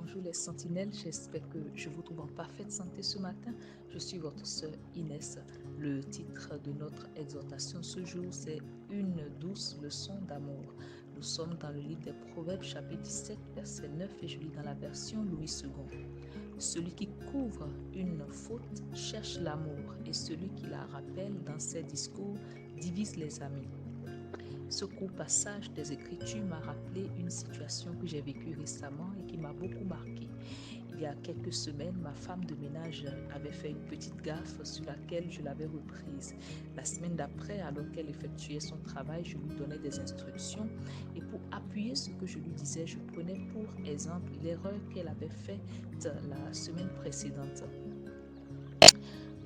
bonjour les sentinelles, j'espère que je vous trouve en parfaite santé ce matin. Je suis votre sœur Inès. Le titre de notre exhortation ce jour, c'est Une douce leçon d'amour. Nous sommes dans le livre des Proverbes, chapitre 17, verset 9, et je lis dans la version Louis II. Celui qui couvre une faute cherche l'amour, et celui qui la rappelle dans ses discours divise les amis. Ce court passage des Écritures m'a rappelé une situation que j'ai vécue récemment et qui m'a beaucoup marqué. Il y a quelques semaines, ma femme de ménage avait fait une petite gaffe sur laquelle je l'avais reprise. La semaine d'après, alors qu'elle effectuait son travail, je lui donnais des instructions et pour appuyer ce que je lui disais, je prenais pour exemple l'erreur qu'elle avait faite la semaine précédente.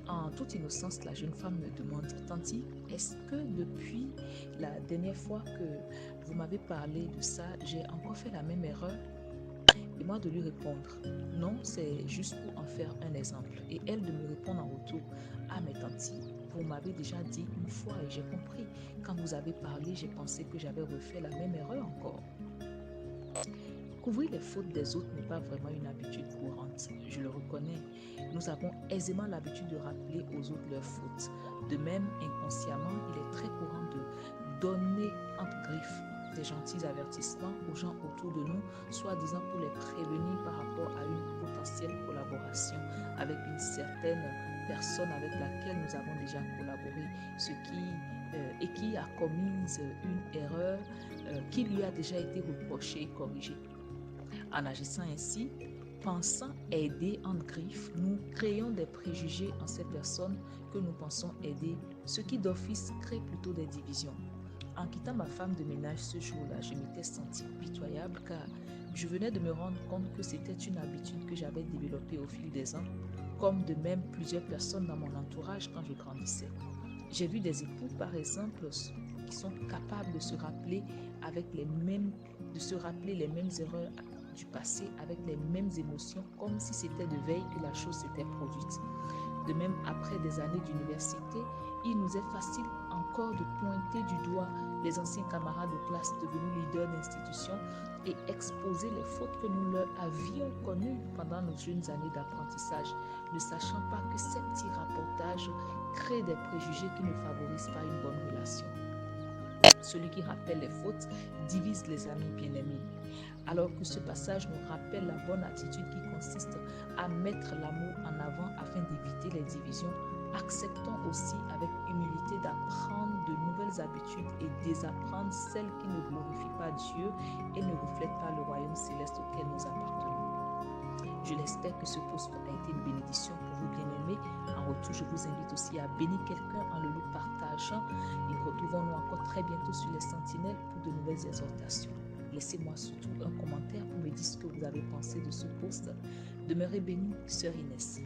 En toute innocence, la jeune femme me demande, Tanti, est-ce que depuis la dernière fois que vous m'avez parlé de ça, j'ai encore fait la même erreur? Et moi de lui répondre, non, c'est juste pour en faire un exemple. Et elle de me répondre en retour, ah mais Tanti, vous m'avez déjà dit une fois et j'ai compris. Quand vous avez parlé, j'ai pensé que j'avais refait la même erreur encore. Couvrir les fautes des autres n'est pas vraiment une habitude courante, je le reconnais. Nous avons aisément l'habitude de rappeler aux autres leurs fautes. De même, inconsciemment, il est très courant de donner entre griffes des gentils avertissements aux gens autour de nous, soi-disant pour les prévenir par rapport à une potentielle collaboration avec une certaine personne avec laquelle nous avons déjà collaboré, et qui a commis une erreur qui lui a déjà été reprochée et corrigée. En agissant ainsi, pensant aider en griffe, nous créons des préjugés en ces personnes que nous pensons aider, ce qui d'office crée plutôt des divisions. En quittant ma femme de ménage ce jour-là, je m'étais sentie pitoyable car je venais de me rendre compte que c'était une habitude que j'avais développée au fil des ans, comme de même plusieurs personnes dans mon entourage quand je grandissais. J'ai vu des époux, par exemple, qui sont capables de se rappeler les mêmes erreurs du passé avec les mêmes émotions, comme si c'était de veille que la chose s'était produite. De même, après des années d'université, il nous est facile encore de pointer du doigt les anciens camarades de classe devenus leaders d'institution et exposer les fautes que nous leur avions connues pendant nos jeunes années d'apprentissage, ne sachant pas que ces petits rapportages créent des préjugés qui ne favorisent pas une bonne relation. Celui qui rappelle les fautes divise les amis bien-aimés. Alors que ce passage nous rappelle la bonne attitude qui consiste à mettre l'amour en avant afin d'éviter les divisions, acceptons aussi avec humilité d'apprendre de nouvelles habitudes et désapprendre celles qui ne glorifient pas Dieu et ne reflètent pas le royaume céleste auquel nous appartenons. Je l'espère que ce post a été une bénédiction pour vous bien-aimés. En retour, je vous invite aussi à bénir quelqu'un en le lui partageant. Et retrouvons-nous encore très bientôt sur les Sentinelles pour de nouvelles exhortations. Laissez-moi surtout un commentaire pour me dire ce que vous avez pensé de ce post. Demeurez bénis, sœur Inès.